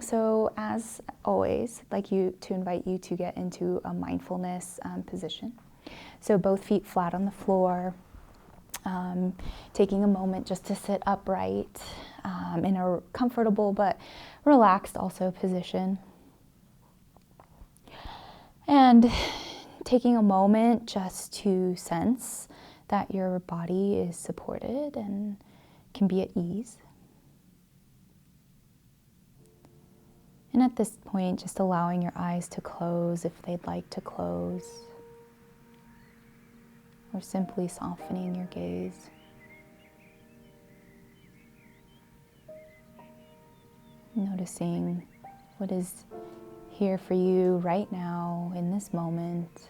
So as always, I'd like to invite you to get into a mindfulness position. So both feet flat on the floor, taking a moment just to sit upright in a comfortable but relaxed also position. And taking a moment just to sense that your body is supported and can be at ease. And at this point, just allowing your eyes to close if they'd like to close, or simply softening your gaze. Noticing what is here for you right now in this moment,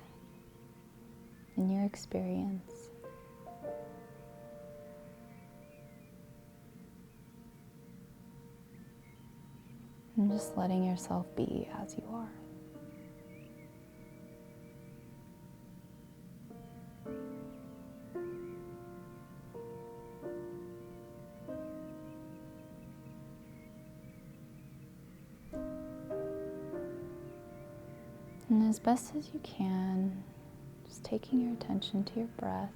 in your experience. And just letting yourself be as you are. And as best as you can, just taking your attention to your breath.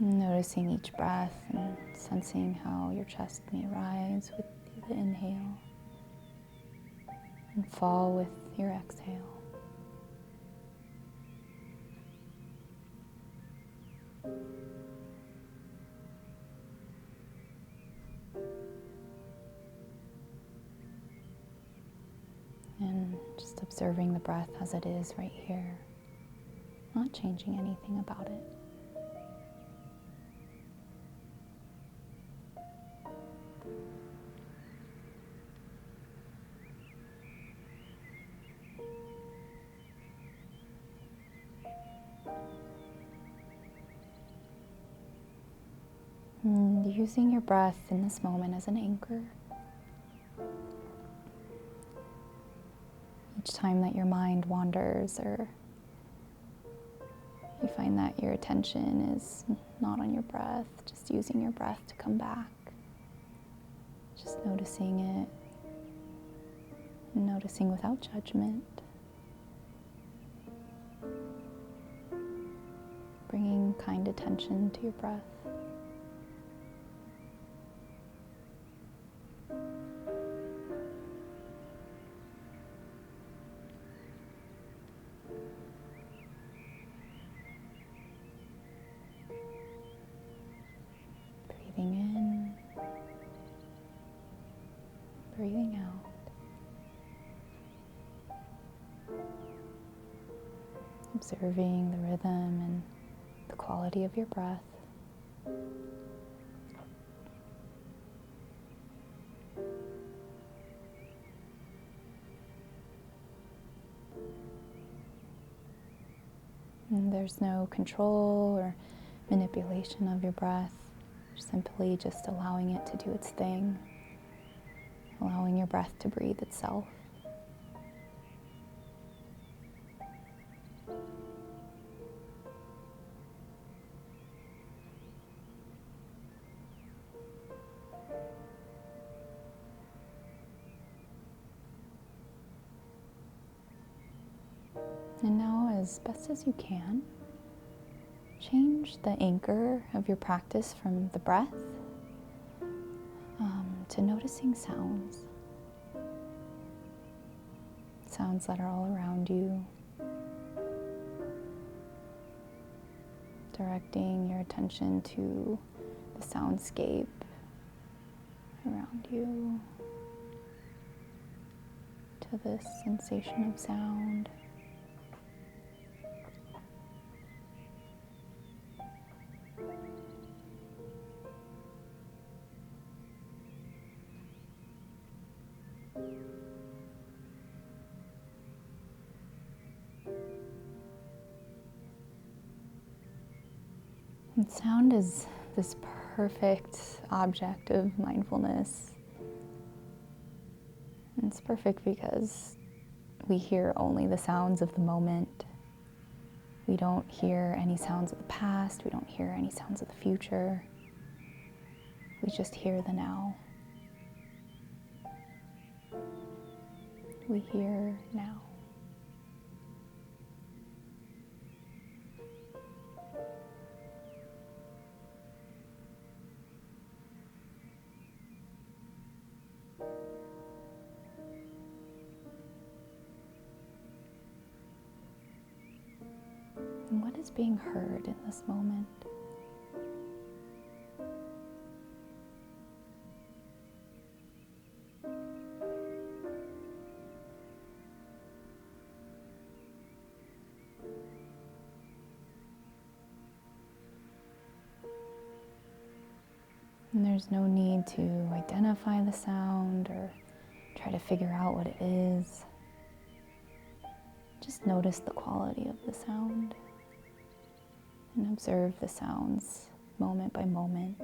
Noticing each breath and sensing how your chest may rise with the inhale and fall with your exhale. And just observing the breath as it is right here, not changing anything about it. And using your breath in this moment as an anchor. Each time that your mind wanders or you find that your attention is not on your breath, just using your breath to come back. Just noticing it, and noticing without judgment. Bringing kind attention to your breath. Breathing in, breathing out. Observing the rhythm and the quality of your breath. And there's no control or manipulation of your breath. You're simply just allowing it to do its thing, allowing your breath to breathe itself. And now, as best as you can, change the anchor of your practice from the breath to noticing sounds. Sounds that are all around you. Directing your attention to the soundscape around you, to this sensation of sound. And sound is this perfect object of mindfulness. And it's perfect because we hear only the sounds of the moment. We don't hear any sounds of the past. We don't hear any sounds of the future. We just hear the now. We hear now. And what is being heard in this moment? And there's no need to identify the sound or try to figure out what it is. Just notice the quality of the sound and observe the sounds moment by moment.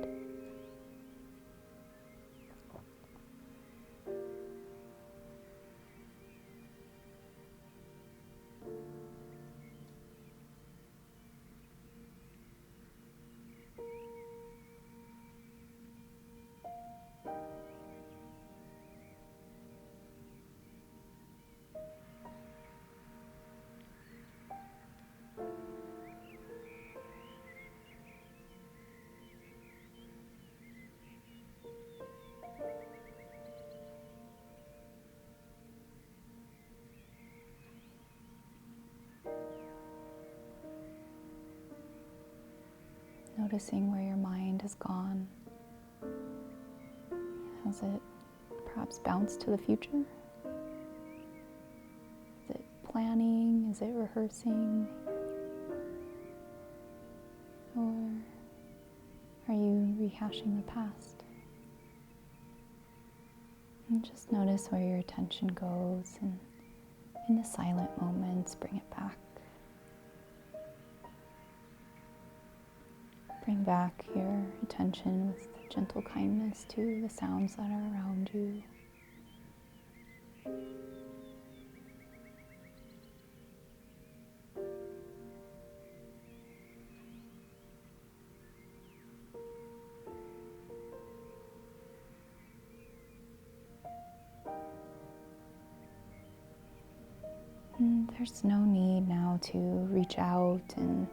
Noticing where your mind has gone. Has it perhaps bounced to the future? Is it planning? Is it rehearsing? Or are you rehashing the past? And just notice where your attention goes, and in the silent moments, bring it back. Bring back your attention with gentle kindness to the sounds that are around you. And there's no need now to reach out and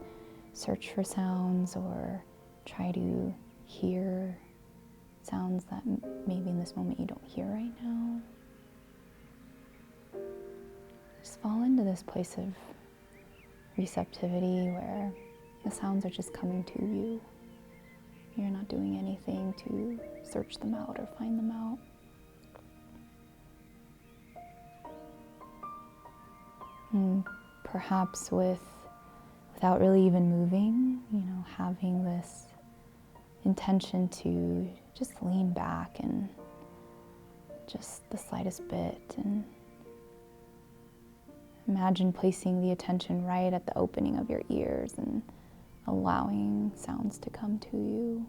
search for sounds or try to hear sounds that maybe in this moment you don't hear right now. Just fall into this place of receptivity where the sounds are just coming to you. You're not doing anything to search them out or find them out. And perhaps without really even moving, having this intention to just lean back and just the slightest bit, and imagine placing the attention right at the opening of your ears and allowing sounds to come to you.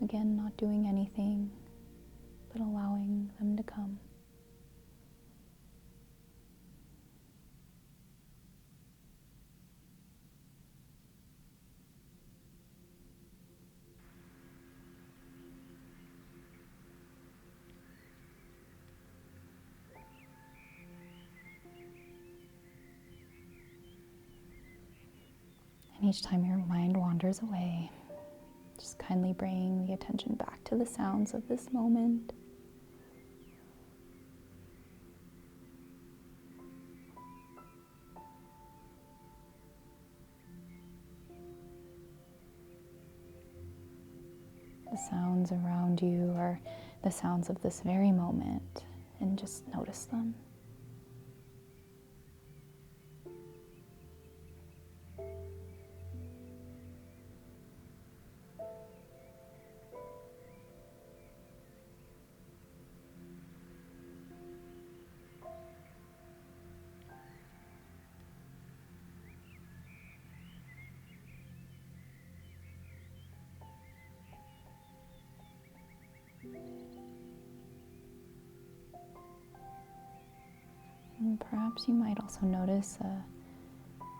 Again, not doing anything, but allowing them to come. And each time your mind wanders away, just kindly bring the attention back to the sounds of this moment. The sounds around you are the sounds of this very moment, and just notice them. And perhaps you might also notice an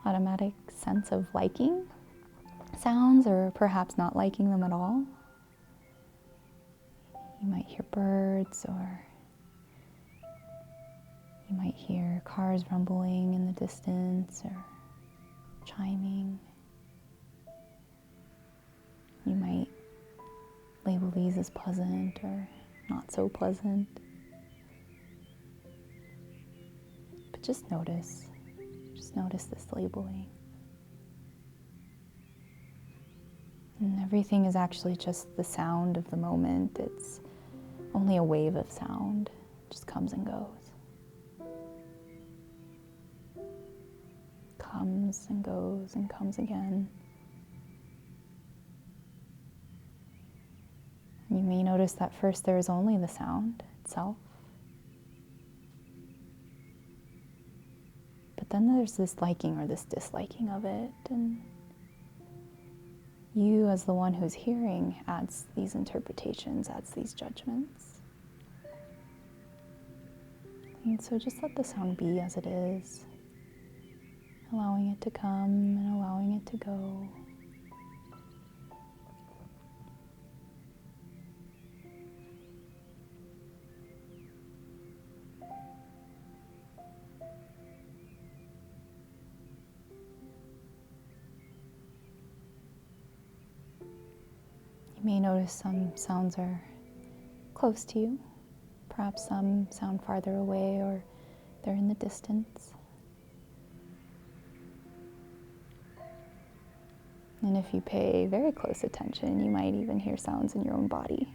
automatic sense of liking sounds or perhaps not liking them at all. You might hear birds, or you might hear cars rumbling in the distance or chiming. You might label these as pleasant or not so pleasant. But just notice this labeling. And everything is actually just the sound of the moment. It's only a wave of sound. It just comes and goes. Comes and goes and comes again. You may notice that first there is only the sound itself. But then there's this liking or this disliking of it, and you as the one who's hearing adds these interpretations, adds these judgments. And so just let the sound be as it is, allowing it to come and allowing it to go. You may notice some sounds are close to you. Perhaps some sound farther away or they're in the distance. And if you pay very close attention, you might even hear sounds in your own body.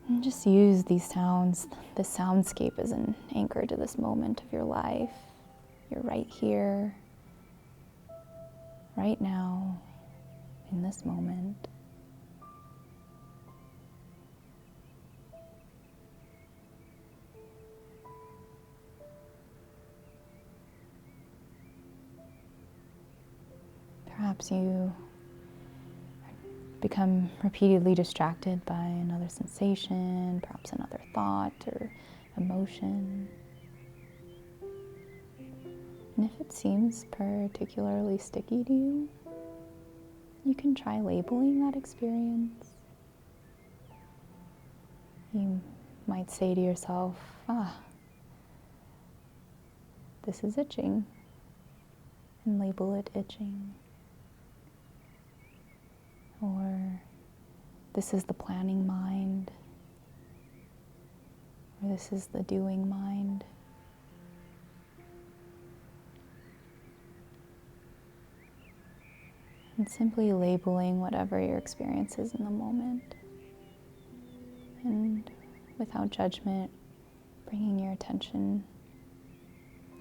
And just use these sounds, the soundscape, as an anchor to this moment of your life. You're right here, right now, in this moment. Perhaps you become repeatedly distracted by another sensation, perhaps another thought or emotion. And if it seems particularly sticky to you, you can try labeling that experience. You might say to yourself, this is itching, and label it itching. Or this is the planning mind, or this is the doing mind. And simply labeling whatever your experience is in the moment. And without judgment, bringing your attention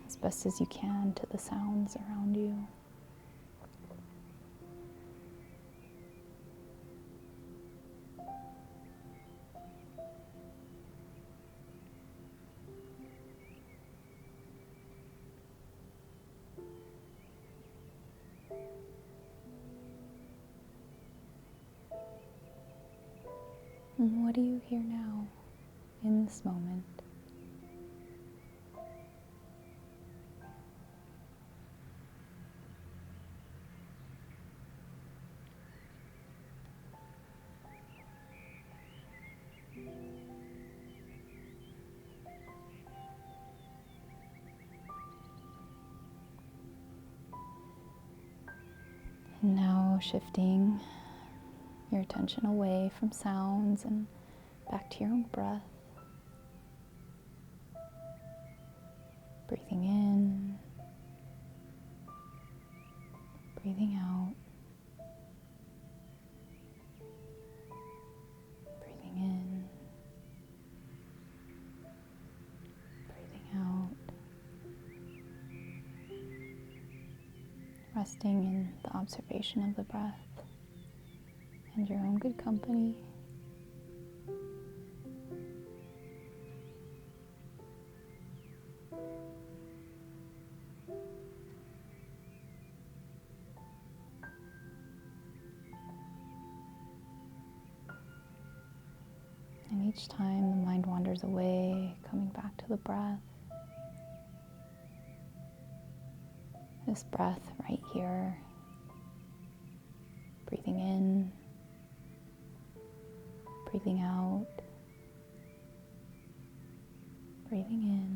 as best as you can to the sounds around you. And what do you hear now, in this moment? And now shifting your attention away from sounds and back to your own breath. Breathing in, breathing out, breathing in, breathing out. Resting in the observation of the breath and your own good company. And each time the mind wanders away, coming back to the breath. This breath right here. Breathing in, breathing out, breathing in,